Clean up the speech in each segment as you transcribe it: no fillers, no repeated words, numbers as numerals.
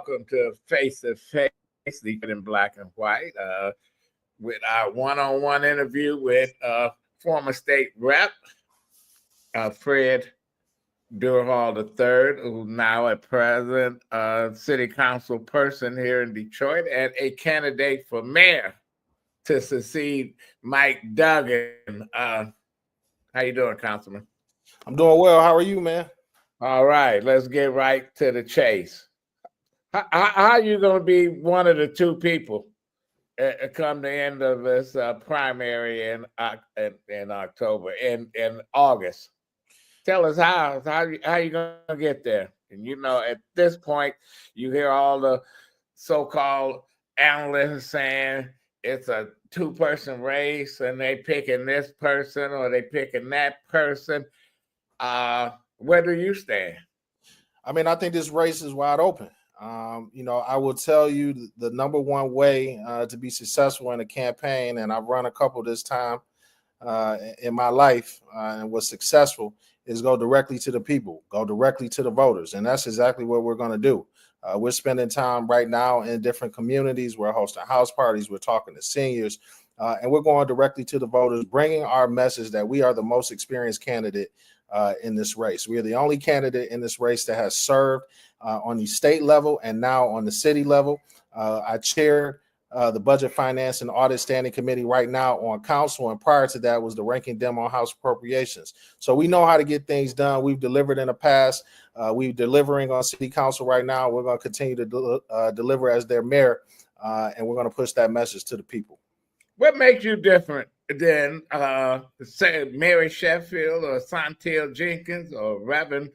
welcome to Face to Face, the in black and white, with our one-on-one interview with former state rep Fred Durhal III, who's now a present city council person here in Detroit and a candidate for mayor to succeed Mike Duggan. How you doing, Councilman? I'm doing well. How are you, man? All right, let's get right to the chase. How are you going to be one of the two people come the end of this primary in October, in August? Tell us how you going to get there. And at this point, you hear all the so-called analysts saying it's a two-person race and they picking this person or they picking that person. Where do you stand? I mean, I think this race is wide open. I will tell you the number one way to be successful in a campaign, and I've run a couple this time in my life and was successful, is go directly to the people, go directly to the voters. And that's exactly what we're going to do. We're spending time right now in different communities. We're hosting house parties. We're talking to seniors. And we're going directly to the voters, bringing our message that we are the most experienced candidate in this race. We are the only candidate in this race that has served on the state level and now on the city level. I chaired the Budget, Finance, and Audit Standing Committee right now on council, and prior to that was the ranking Dem on House Appropriations. So we know how to get things done. We've delivered in the past. We're delivering on city council right now. We're going to continue to deliver as their mayor, and we're going to push that message to the people. What makes you different than, say, Mary Sheffield or Santil Jenkins or Reverend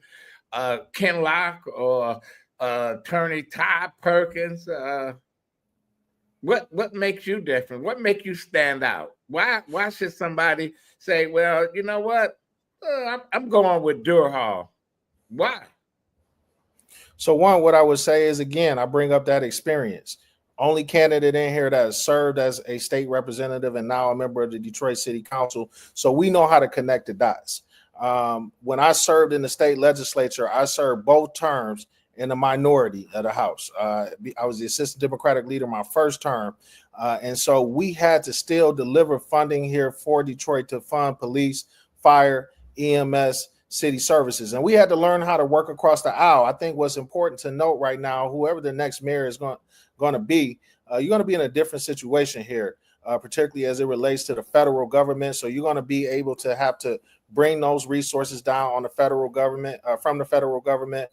Ken Locke or Attorney Todd Perkins? What makes you different? What makes you stand out? Why should somebody say, well, you know what? I'm going with Durhal. Why? So one, what I would say is, again, I bring up that experience. Only candidate in here that has served as a state representative and now a member of the Detroit City Council. So we know how to connect the dots. When I served in the state legislature, I served both terms in the minority of the House. I was the assistant Democratic leader my first term. And so we had to still deliver funding here for Detroit to fund police, fire, EMS, city services. And we had to learn how to work across the aisle. I think what's important to note right now, whoever the next mayor is going to be, you're going to be in a different situation here, particularly as it relates to the federal government. So you're going to be able to have to bring those resources down on the federal government, from the federal government.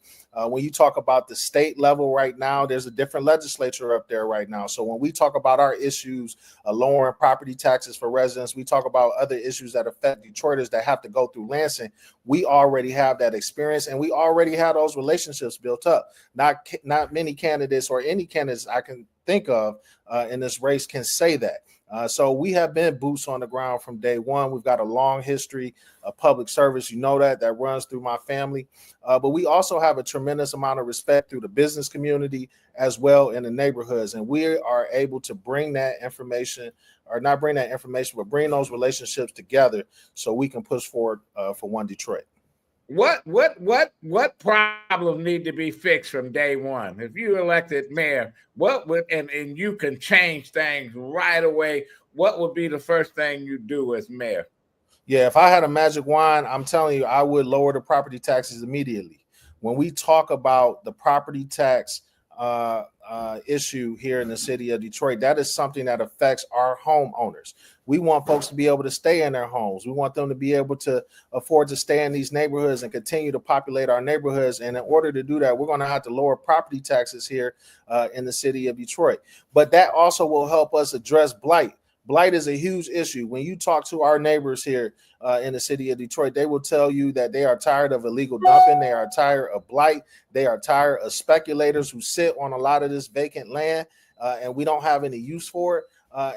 When you talk about the state level right now, there's a different legislature up there right now. So when we talk about our issues, lowering property taxes for residents, we talk about other issues that affect Detroiters that have to go through Lansing. We already have that experience, and we already have those relationships built up. Not many candidates or any candidates I can think of in this race can say that. So we have been boots on the ground from day one. We've got a long history of public service. You know that runs through my family. But we also have a tremendous amount of respect through the business community as well in the neighborhoods. And we are able to bring that information, or not bring that information, but bring those relationships together so we can push forward for One Detroit. What problems need to be fixed from day one? If you elected mayor, what would and you can change things right away, what would be the first thing you do as mayor? Yeah, if I had a magic wand, I'm telling you, I would lower the property taxes immediately. When we talk about the property tax issue here in the city of Detroit, that is something that affects our homeowners. We want folks to be able to stay in their homes. We want them to be able to afford to stay in these neighborhoods and continue to populate our neighborhoods. And in order to do that, we're going to have to lower property taxes here in the city of Detroit. But that also will help us address blight. Blight is a huge issue. When you talk to our neighbors here in the city of Detroit, they will tell you that they are tired of illegal dumping. They are tired of blight. They are tired of speculators who sit on a lot of this vacant land, and we don't have any use for it.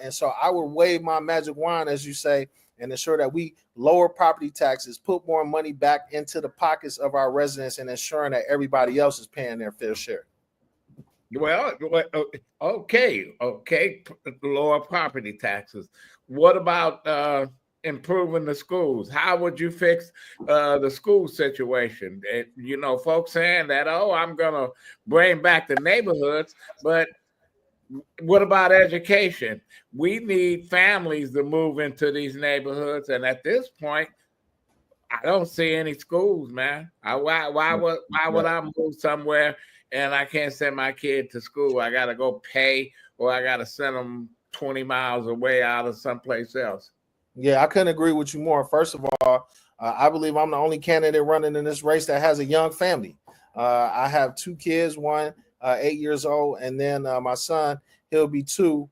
And so I would wave my magic wand, as you say, and ensure that we lower property taxes, put more money back into the pockets of our residents, and ensuring that everybody else is paying their fair share. Well, okay, lower property taxes. What about improving the schools? How would you fix the school situation? Folks saying that, oh, I'm gonna bring back the neighborhoods, but what about education? We need families to move into these neighborhoods, and at this point, I don't see any schools, man. Why would I move somewhere and I can't send my kid to school? I got to go pay, or I got to send them 20 miles away out of someplace else. Yeah, I couldn't agree with you more. First of all, I believe I'm the only candidate running in this race that has a young family. I have two kids, one 8 years old, and then my son, he'll be 2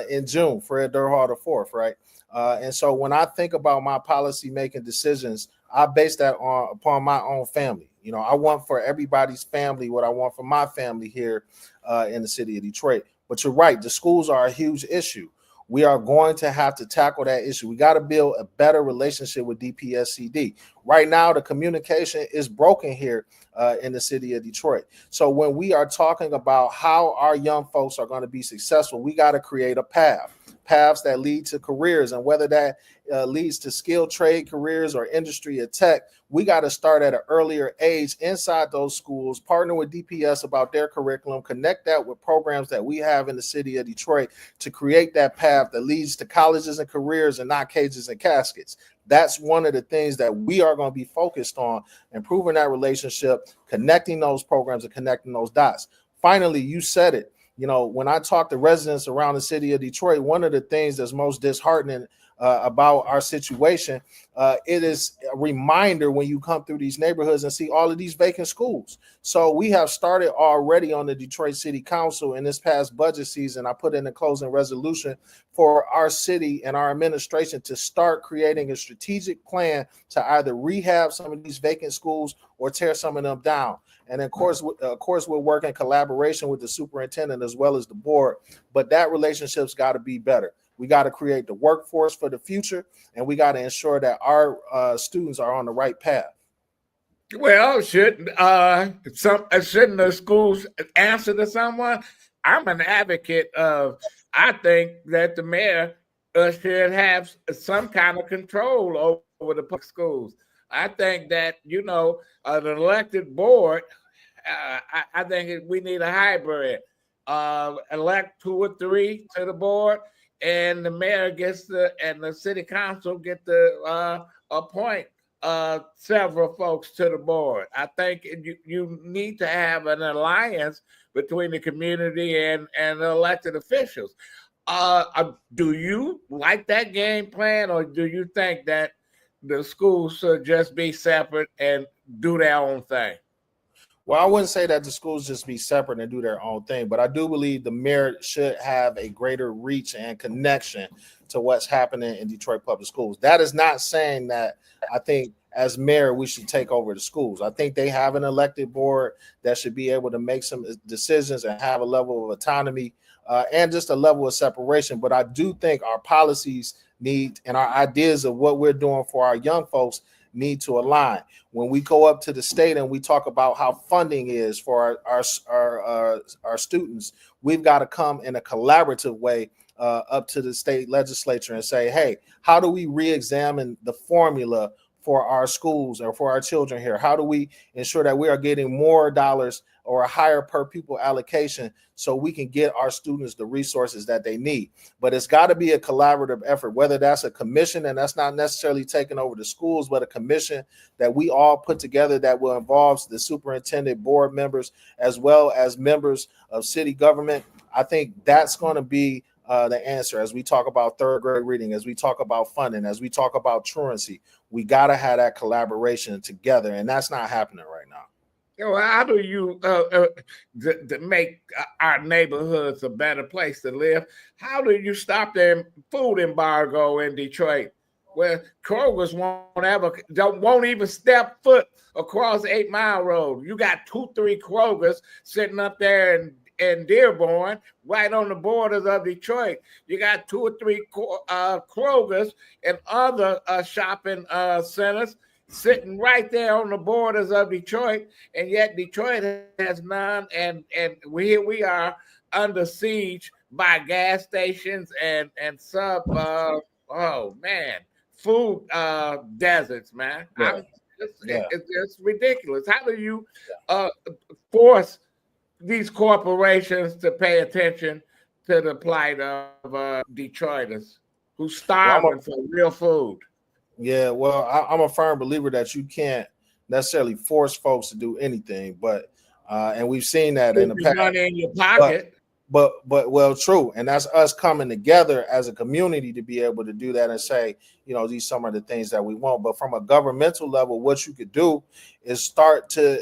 in June, Fred Durhal the fourth, right? And so when I think about my policy making decisions, I base that upon my own family. I want for everybody's family what I want for my family here in the city of Detroit. But you're right, the schools are a huge issue. We are going to have to tackle that issue. We got to build a better relationship with DPSCD. Right now, the communication is broken here in the city of Detroit. So when we are talking about how our young folks are going to be successful, we got to create a paths that lead to careers, and whether that leads to skilled trade careers or industry or tech, we got to start at an earlier age inside those schools, partner with DPS about their curriculum, connect that with programs that we have in the city of Detroit to create that path that leads to colleges and careers and not cages and caskets. That's one of the things that we are going to be focused on, improving that relationship, connecting those programs and connecting those dots. Finally, you said it. When I talk to residents around the city of Detroit, one of the things that's most disheartening about our situation, it is a reminder when you come through these neighborhoods and see all of these vacant schools. So we have started already on the Detroit City Council in this past budget season. I put in a closing resolution for our city and our administration to start creating a strategic plan to either rehab some of these vacant schools or tear some of them down. And of course, we'll work in collaboration with the superintendent as well as the board. But that relationship's got to be better. We got to create the workforce for the future, and we got to ensure that our students are on the right path. Well, shouldn't the schools answer to someone? I'm an advocate of. I think that the mayor should have some kind of control over the public schools. I think that an elected board. I think we need a hybrid. Elect 2 or 3 to the board, and the mayor and the city council get to appoint several folks to the board. I think you need to have an alliance between the community and the elected officials. Do you like that game plan, or do you think that the schools should just be separate and do their own thing? Well, I wouldn't say that the schools just be separate and do their own thing, but I do believe the mayor should have a greater reach and connection to what's happening in Detroit public schools. That is not saying that I think as mayor we should take over the schools. I think they have an elected board that should be able to make some decisions and have a level of autonomy and just a level of separation. But I do think our policies need and our ideas of what we're doing for our young folks need to align. When we go up to the state and we talk about how funding is for our students, we've got to come in a collaborative way up to the state legislature and say, hey, how do we re-examine the formula for our schools or for our children here? How do we ensure that we are getting more dollars or a higher per pupil allocation so we can get our students the resources that they need? But it's got to be a collaborative effort, whether that's a commission, and that's not necessarily taking over the schools, but a commission that we all put together that will involve the superintendent, board members, as well as members of city government. I think that's going to be the answer as we talk about third grade reading, as we talk about funding, as we talk about truancy. We got to have that collaboration together, and that's not happening right now. How do you to make our neighborhoods a better place to live? How do you stop the food embargo in Detroit, where Kroger's won't even step foot across 8 Mile Road? You got 2-3 Krogers sitting up there in Dearborn, right on the borders of Detroit. You got 2 or 3 Krogers and other shopping centers sitting right there on the borders of Detroit, and yet Detroit has none, and here we are under siege by gas stations and sub food deserts, man. Yeah. Yeah. It's ridiculous. How do you force these corporations to pay attention to the plight of Detroiters who's starving for real food? Yeah, well, I'm a firm believer that you can't necessarily force folks to do anything, but and we've seen that in the past. Money in your pocket. But well, true, and that's us coming together as a community to be able to do that and say, you know, these some of the things that we want. But from a governmental level, what you could do is start to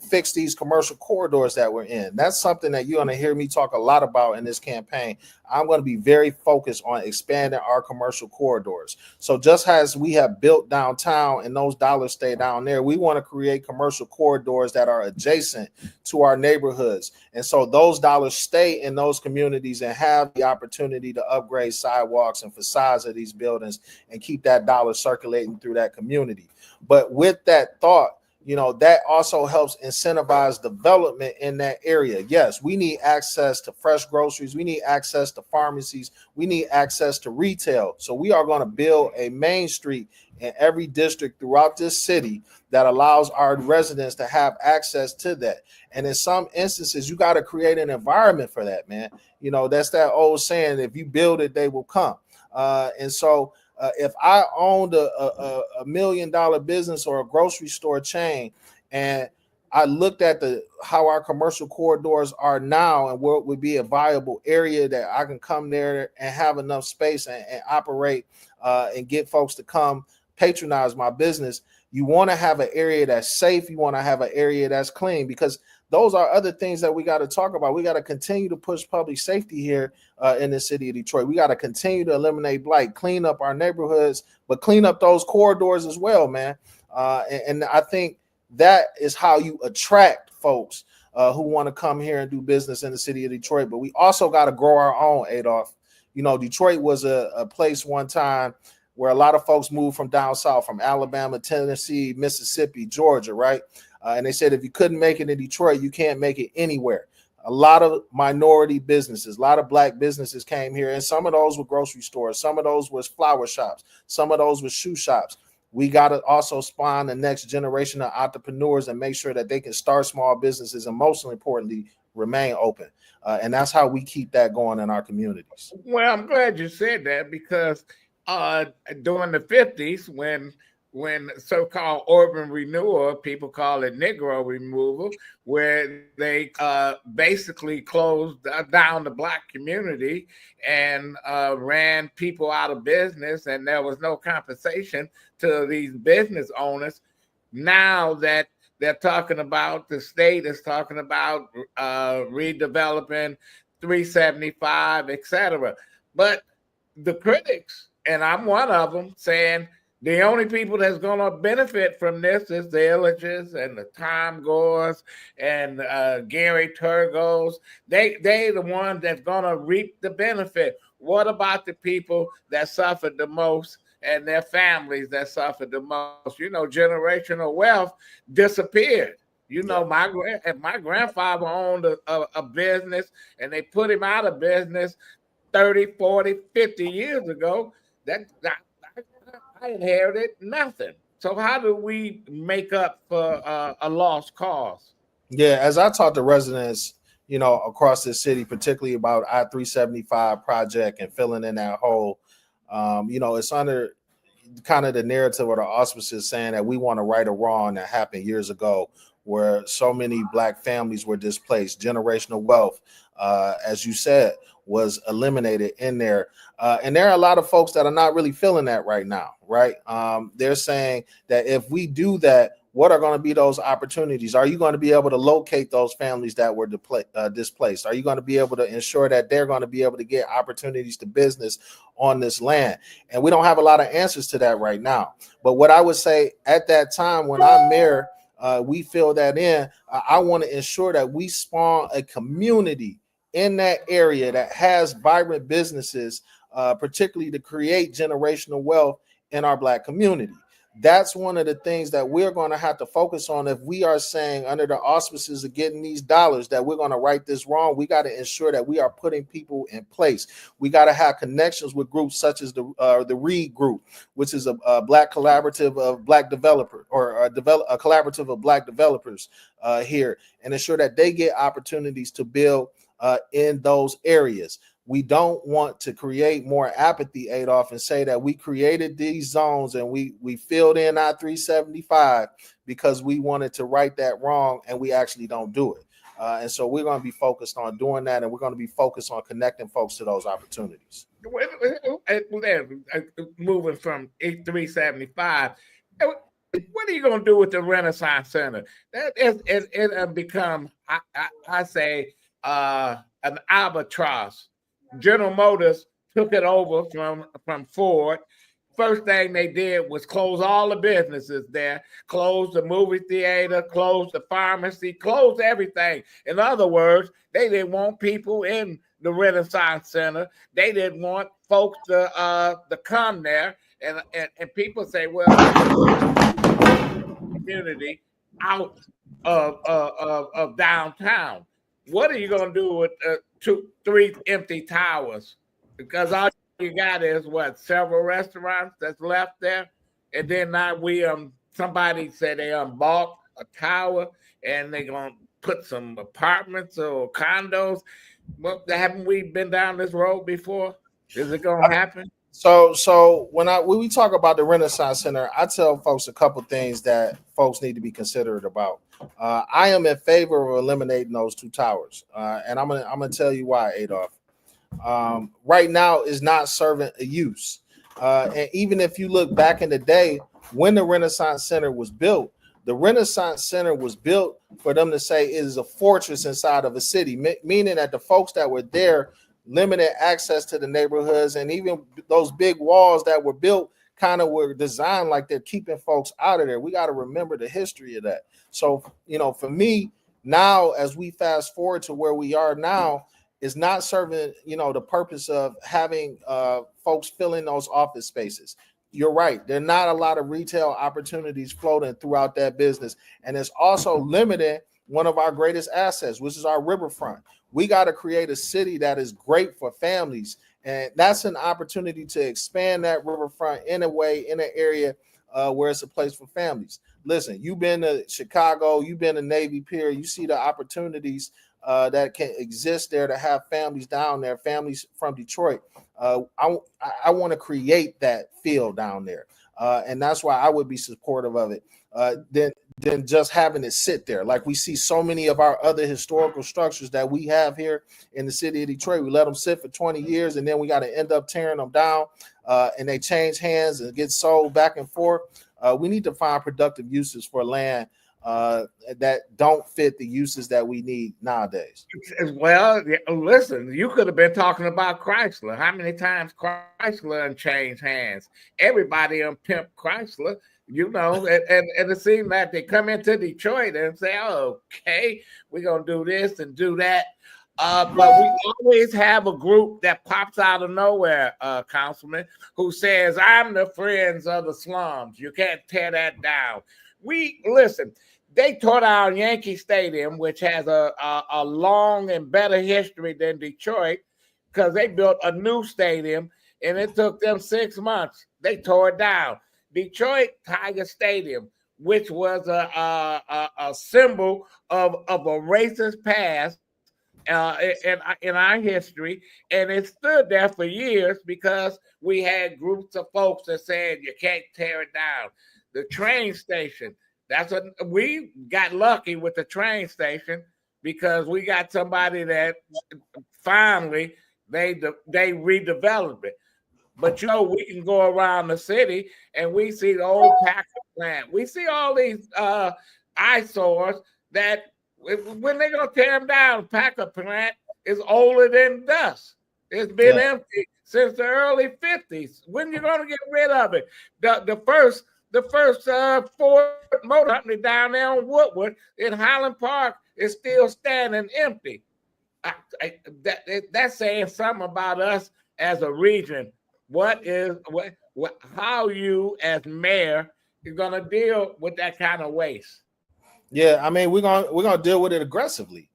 fix these commercial corridors that we're in. That's something that you're going to hear me talk a lot about in this campaign. I'm going to be very focused on expanding our commercial corridors. So just as we have built downtown and those dollars stay down there, we want to create commercial corridors that are adjacent to our neighborhoods. And so those dollars stay in those communities and have the opportunity to upgrade sidewalks and facades of these buildings and keep that dollar circulating through that community. But with that thought, you know, that also helps incentivize development in that area. Yes, we need access to fresh groceries. We need access to pharmacies. We need access to retail. So we are going to build a main street in every district throughout this city that allows our residents to have access to that. And in some instances, you got to create an environment for that, man. You know, that's that old saying, if you build it, they will come. And so if I owned a $1 million business or a grocery store chain, and I looked at how our commercial corridors are now and what would be a viable area that I can come there and have enough space and operate and get folks to come patronize my business, you want to have an area that's safe. You want to have an area that's clean, because those are other things that we got to talk about. We got to continue to push public safety here in the city of Detroit. We got to continue to eliminate blight, clean up our neighborhoods, but clean up those corridors as well, man. And I think that is how you attract folks who want to come here and do business in the city of Detroit. But we also got to grow our own, Adolph. You know, Detroit was a place one time where a lot of folks moved from down south, from Alabama, Tennessee, Mississippi, Georgia, right? And they said if you couldn't make it in Detroit, you can't make it anywhere. A lot of minority businesses, a lot of black businesses came here, and some of those were grocery stores, some of those was flower shops, some of those were shoe shops. We got to also spawn the next generation of entrepreneurs and make sure that they can start small businesses and, most importantly, remain open. And that's how we keep that going in our communities. Well, I'm glad you said that, because during the 50s, when so-called urban renewal, people call it Negro removal, where they basically closed down the black community and ran people out of business, and there was no compensation to these business owners. Now that they're talking about, the state is talking about redeveloping 375, etc. But the critics, and I'm one of them, saying the only people that's going to benefit from this is the Illiches and the Tom Gores and Gary Turgos. They the ones that's going to reap the benefit. What about the people that suffered the most and their families that suffered the most? You know, generational wealth disappeared. You know, my grandfather owned a business, and they put him out of business 30, 40, 50 years ago. I inherited nothing. So how do we make up for a lost cause? Yeah, as I talk to residents, you know, across the city, particularly about I-375 project and filling in that hole, you know, it's under kind of the narrative or the auspices saying that we want to right a wrong that happened years ago, where so many black families were displaced. Generational wealth, as you said, was eliminated in there. And there are a lot of folks that are not really feeling that right now, right? They're saying that if we do that, what are going to be those opportunities? Are you going to be able to locate those families that were displaced? Are you going to be able to ensure that they're going to be able to get opportunities to business on this land? And we don't have a lot of answers to that right now. But what I would say at that time when I'm mayor, we fill that in. I want to ensure that we spawn a community in that area that has vibrant businesses, particularly to create generational wealth in our black community. That's one of the things that we're going to have to focus on if we are saying under the auspices of getting these dollars that we're going to right this wrong. We got to ensure that we are putting people in place. We got to have connections with groups such as the READ group, which is a Black collaborative of Black developer or a collaborative of Black developers here, and ensure that they get opportunities to build in those areas. We don't want to create more apathy, Adolph, and say that we created these zones and we filled in our 375 because we wanted to right that wrong, and we actually don't do it. And so we're going to be focused on doing that, and we're going to be focused on connecting folks to those opportunities. Moving from 375, what are you going to do with the Renaissance Center? It become, I say, an albatross. General Motors took it over from Ford. First thing they did was close all the businesses there, close the movie theater, close the pharmacy, close everything. In other words, they didn't want people in the Renaissance Center. They didn't want folks to come there. And people say, well, community out of downtown. What are you going to do with 3 empty towers? Because all you got is several restaurants that's left there, and then now somebody said they bought a tower and they're gonna put some apartments or condos. Well, haven't we been down this road before? Is it gonna happen? So when we talk about the Renaissance Center, I tell folks a couple things that folks need to be considerate about. I am in favor of eliminating those 2 towers, and I'm gonna tell you why, Adolph. Right now is not serving a use, and even if you look back in the day when the Renaissance Center was built, the Renaissance Center was built for them to say it is a fortress inside of a city, meaning that the folks that were there limited access to the neighborhoods, and even those big walls that were built kind of were designed like they're keeping folks out of there. We got to remember the history of that. So, for me now, as we fast forward to where we are now, is not serving, the purpose of having folks fill in those office spaces. You're right. There are not a lot of retail opportunities floating throughout that business. And it's also limiting one of our greatest assets, which is our riverfront. We got to create a city that is great for families. And that's an opportunity to expand that riverfront in a way, in an area where it's a place for families. Listen, you've been to Chicago, you've been to Navy Pier, you see the opportunities that can exist there to have families down there, families from Detroit. I want to create that feel down there. And that's why I would be supportive of it. Than just having it sit there. Like we see so many of our other historical structures that we have here in the city of Detroit. We let them sit for 20 years and then we got to end up tearing them down and they change hands and get sold back and forth. We need to find productive uses for land that don't fit the uses that we need nowadays. Well, listen, you could have been talking about Chrysler. How many times Chrysler changed hands? Everybody pimp Chrysler. And it seems like they come into Detroit and say, oh, okay, we're going to do this and do that. But we always have a group that pops out of nowhere, Councilman, who says, I'm the friends of the slums. You can't tear that down. Listen, they tore down Yankee Stadium, which has a long and better history than Detroit, because they built a new stadium, and it took them 6 months. They tore it down. Detroit Tiger Stadium, which was a symbol of a racist past in our history, and it stood there for years because we had groups of folks that said you can't tear it down. The train station, we got lucky with the train station because we got somebody that finally they redeveloped it. But we can go around the city and we see the old Packer plant. We see all these eyesores that when they're gonna tear them down, Packer plant is older than dust. It's been empty since the early 50s. When you gonna get rid of it? The first Ford Motor Company down there on Woodward in Highland Park is still standing empty. That's saying something about us as a region. How you as mayor going to deal with that kind of waste? Yeah, I mean, we're gonna deal with it aggressively.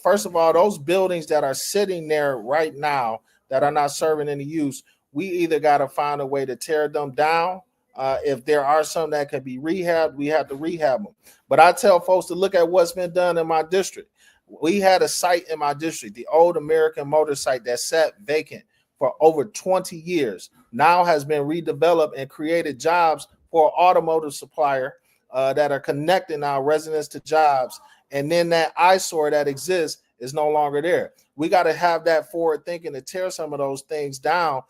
First of all, those buildings that are sitting there right now that are not serving any use, we either got to find a way to tear them down. If there are some that can be rehabbed, we have to rehab them. But I tell folks to look at what's been done in my district. We had a site in my district, the old American Motor site that sat vacant for over 20 years, now has been redeveloped and created jobs for an automotive supplier that are connecting our residents to jobs. And then that eyesore that exists is no longer there. We got to have that forward thinking to tear some of those things down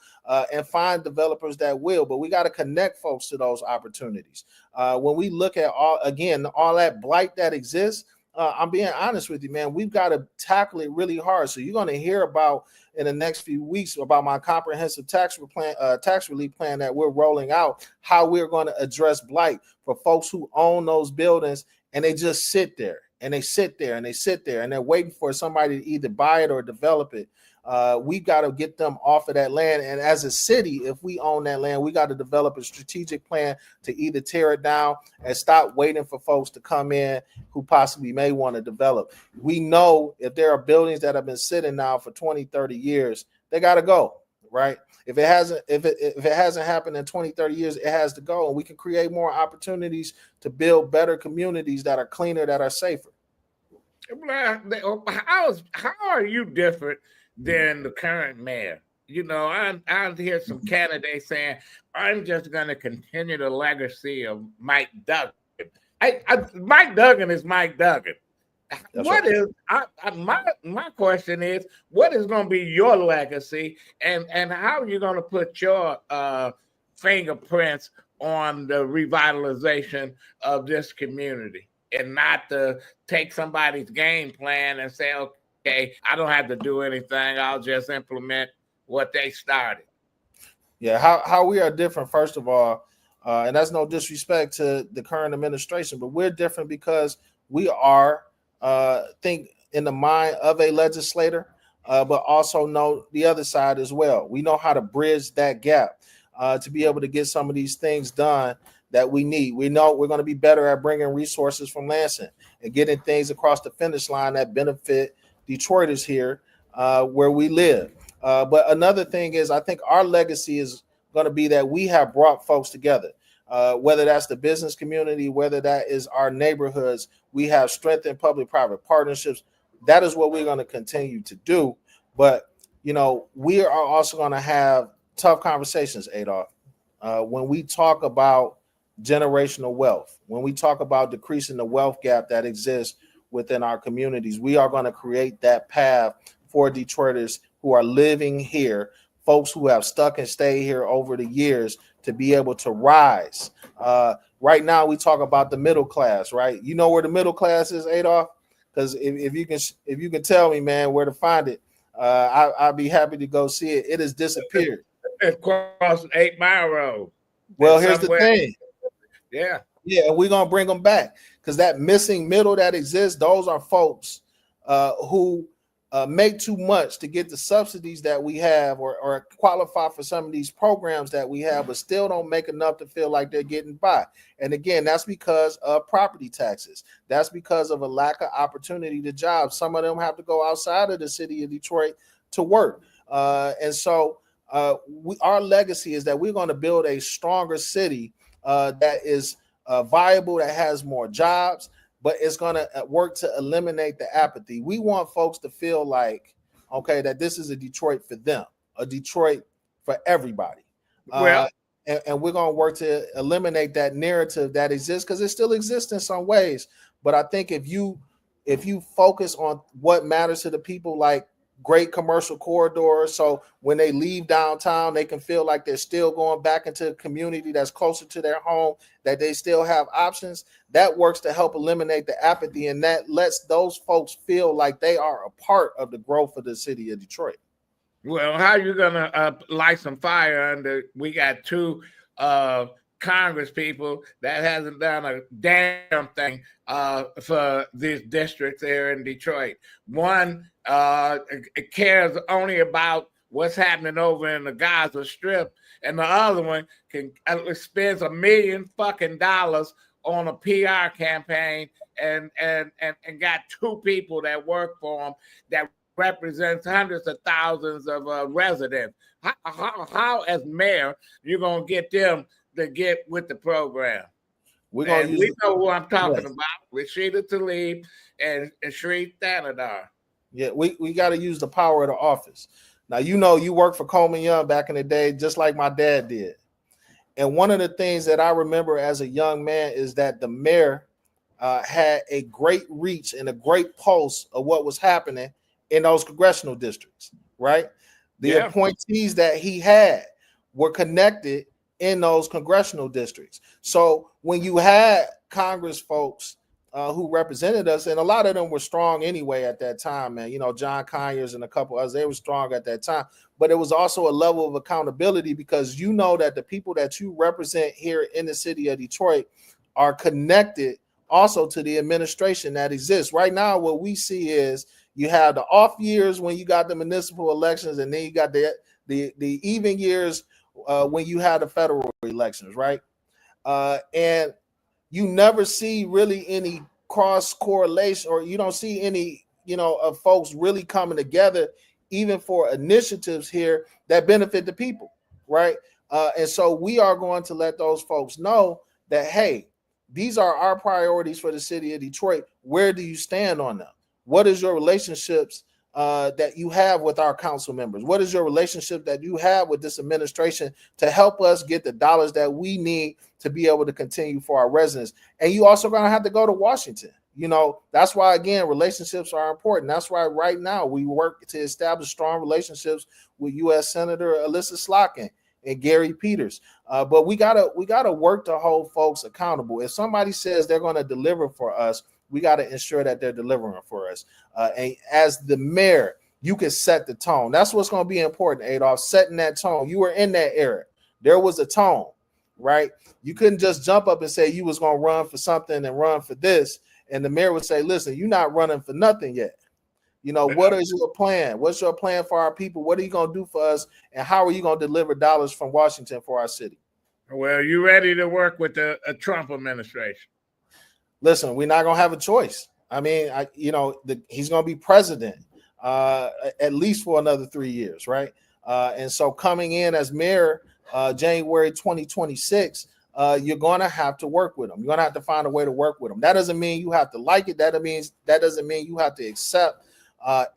and find developers that will. But we got to connect folks to those opportunities. When we look at all that blight that exists, I'm being honest with you, man. We've got to tackle it really hard. So you're going to hear about in the next few weeks about my comprehensive tax relief plan that we're rolling out, how we're going to address blight for folks who own those buildings and they just sit there and they sit there and they sit there and they're waiting for somebody to either buy it or develop it. We got to get them off of that land. And as a city, if we own that land, we got to develop a strategic plan to either tear it down and stop waiting for folks to come in who possibly may want to develop. We know if there are buildings that have been sitting now for 20, 30 years, they got to go, right? If it hasn't happened in 20, 30 years, it has to go. And we can create more opportunities to build better communities that are cleaner, that are safer. How are you different than the current mayor? You know, I hear some candidates saying, I'm just going to continue the legacy of Mike Duggan. Mike Duggan is Mike Duggan. That's what right. My question is, what is going to be your legacy, and how are you going to put your fingerprints on the revitalization of this community, and not to take somebody's game plan and say, okay, I don't have to do anything, I'll just implement what they started? Yeah, how we are different, first of all, and that's no disrespect to the current administration, but we're different because we are think in the mind of a legislator, but also know the other side as well. We know how to bridge that gap to be able to get some of these things done that we need. We know we're going to be better at bringing resources from Lansing and getting things across the finish line that benefit Detroiters here where we live. But another thing is, I think our legacy is going to be that we have brought folks together. Whether that's the business community, whether that is our neighborhoods, we have strengthened public-private partnerships. That is what we're going to continue to do. But, you know, we are also going to have tough conversations, Adolph. When we talk about generational wealth, when we talk about decreasing the wealth gap that exists within our communities, we are going to create that path for Detroiters who are living here, folks who have stuck and stayed here over the years, to be able to rise. Right now, we talk about the middle class, right? You know where the middle class is, Adolph? Because if you can tell me, man, where to find it, I'd be happy to go see it. It has disappeared. Across 8 Mile Road. Well, here's the thing. Yeah, we're gonna bring them back because that missing middle that exists, those are folks who make too much to get the subsidies that we have or qualify for some of these programs that we have, but still don't make enough to feel like they're getting by. And again, that's because of property taxes. That's because of a lack of opportunity to jobs. Some of them have to go outside of the city of Detroit to work. And so our legacy is that we're going to build a stronger city that is viable, that has more jobs, but it's going to work to eliminate the apathy. We want folks to feel like, okay, that this is a Detroit for them, a Detroit for everybody. Well, and we're going to work to eliminate that narrative that exists, because it still exists in some ways. But I think if you focus on what matters to the people, like great commercial corridors, so when they leave downtown, they can feel like they're still going back into a community that's closer to their home, that they still have options, that works to help eliminate the apathy, and that lets those folks feel like they are a part of the growth of the city of Detroit. Well, how are you going to light some fire under? We got 2 Congress people that hasn't done a damn thing for these districts here in Detroit. One cares only about what's happening over in the Gaza Strip, and the other one can spends $1 million fucking on a PR campaign and got two people that work for them that represents hundreds of thousands of residents. How as mayor, you're going to get them to get with the program? We know who I'm talking about, Rashida Tlaib and Sri Thanadar. Yeah, we got to use the power of the office. Now, you worked for Coleman Young back in the day, just like my dad did. And one of the things that I remember as a young man is that the mayor had a great reach and a great pulse of what was happening in those congressional districts, right? The appointees that he had were connected in those congressional districts. So when you had Congress folks who represented us, and a lot of them were strong anyway at that time, man. John Conyers and a couple others, they were strong at that time. But it was also a level of accountability because that the people that you represent here in the city of Detroit are connected also to the administration that exists. Right now, what we see is you have the off years when you got the municipal elections, and then you got the even years when you had the federal elections, right? And you never see really any cross correlation, or you don't see any, of folks really coming together, even for initiatives here that benefit the people, right? And so we are going to let those folks know that, hey, these are our priorities for the city of Detroit. Where do you stand on them? What is your relationships that you have with our council members? What is your relationship that you have with this administration to help us get the dollars that we need to be able to continue for our residents? And you also going to have to go to Washington. That's why, again, relationships are important. That's why right now we work to establish strong relationships with U.S. Senator Alyssa Slotkin and Gary Peters. But we gotta work to hold folks accountable. If somebody says they're going to deliver for us, we got to ensure that they're delivering for us. And as the mayor, you can set the tone. That's what's going to be important, Adolph, setting that tone. You were in that era. There was a tone, right? You couldn't just jump up and say you was going to run for something and run for this. And the mayor would say, listen, you're not running for nothing yet. What is your plan? What's your plan for our people? What are you going to do for us? And how are you going to deliver dollars from Washington for our city? Well, you ready to work with the Trump administration? Listen, we're not going to have a choice. I mean, he's going to be president at least for another 3 years, right? And so coming in as mayor January 2026, you're going to have to work with him. You're going to have to find a way to work with him. That doesn't mean you have to like it. That doesn't mean you have to accept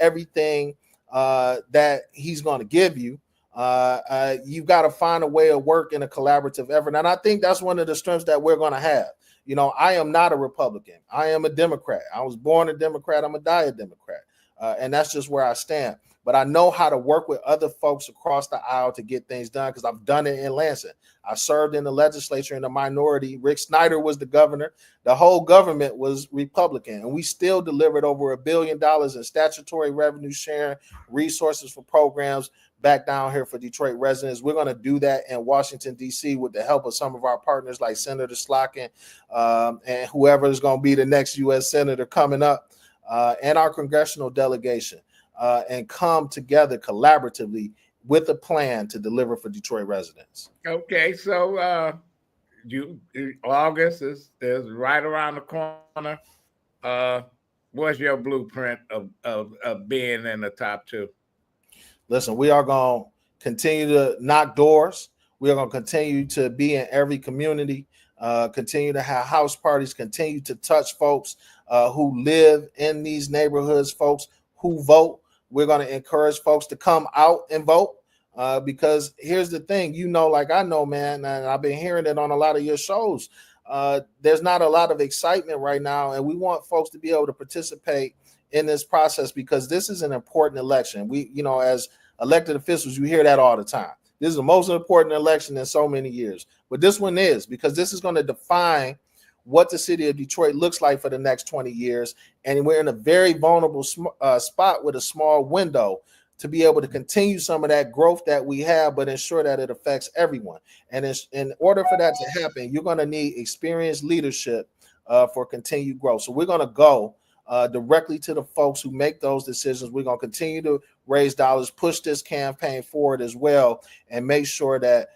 everything that he's going to give you. You've got to find a way of work in a collaborative effort. And I think that's one of the strengths that we're going to have. I am not a Republican. I am a Democrat. I was born a Democrat. I'm a die Democrat. And that's just where I stand. But I know how to work with other folks across the aisle to get things done because I've done it in Lansing. I served in the legislature in the minority. Rick Snyder was the governor. The whole government was Republican. And we still delivered over $1 billion in statutory revenue sharing, resources for programs back down here for Detroit residents. We're going to do that in Washington, D.C. with the help of some of our partners like Senator Slotkin and whoever is going to be the next U.S. Senator coming up and our congressional delegation and come together collaboratively with a plan to deliver for Detroit residents. Okay, so August is right around the corner. What's your blueprint of being in the top two? Listen, we are going to continue to knock doors. We are going to continue to be in every community, continue to have house parties, continue to touch folks who live in these neighborhoods, folks who vote. We're going to encourage folks to come out and vote because here's the thing, like I know, man, and I've been hearing it on a lot of your shows. There's not a lot of excitement right now, and we want folks to be able to participate in this process because this is an important election. We, as elected officials, you hear that all the time. This is the most important election in so many years, but this one is because this is going to define what the city of Detroit looks like for the next 20 years. And we're in a very vulnerable spot with a small window to be able to continue some of that growth that we have, but ensure that it affects everyone. And in order for that to happen, you're going to need experienced leadership for continued growth. So we're going to go directly to the folks who make those decisions. We're going to continue to raise dollars, push this campaign forward as well, and make sure that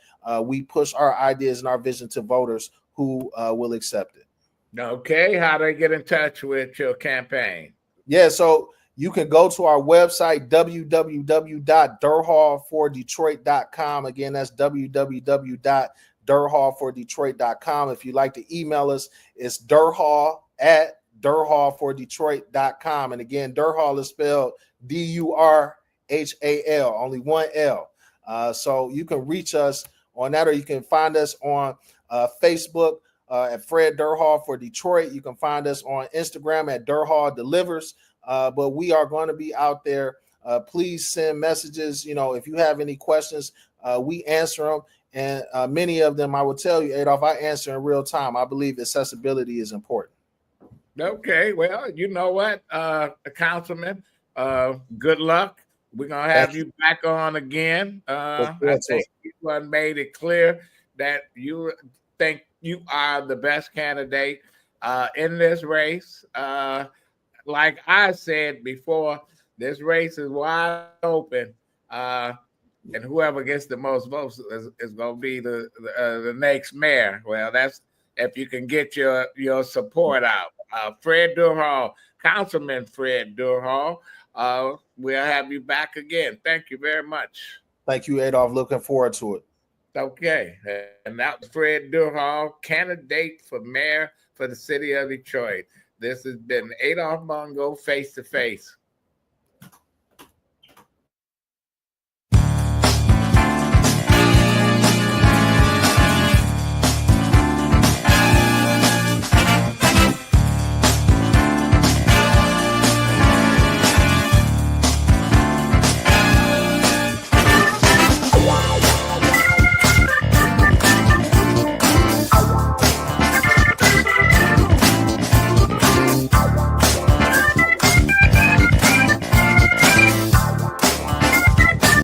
we push our ideas and our vision to voters who will accept it. Okay, how do they get in touch with your campaign? Yeah, so you can go to our website, www.durhalfordetroit.com. Again, that's www.durhalfordetroit.com. If you'd like to email us, it's durhal@durhalfordetroit.com. And again, Durhal is spelled Durhal, only one L. So you can reach us on that, or you can find us on Facebook at Fred Durhal for Detroit. You can find us on Instagram at Durhal Delivers. But we are going to be out there. Please send messages. If you have any questions, we answer them. And many of them, I will tell you, Adolph, I answer in real time. I believe accessibility is important. Okay, well, you know what, Councilman, good luck. We're going to have you back on again. I think you made it clear that you think you are the best candidate in this race. Like I said before, this race is wide open, and whoever gets the most votes is going to be the next mayor. Well, that's if you can get your support out. Fred Durhal, Councilman Fred Durhal, we'll have you back again. Thank you very much. Thank you, Adolph. Looking forward to it. Okay, and that was Fred Durhal, candidate for mayor for the city of Detroit. This has been Adolph Mongo, Face to Face.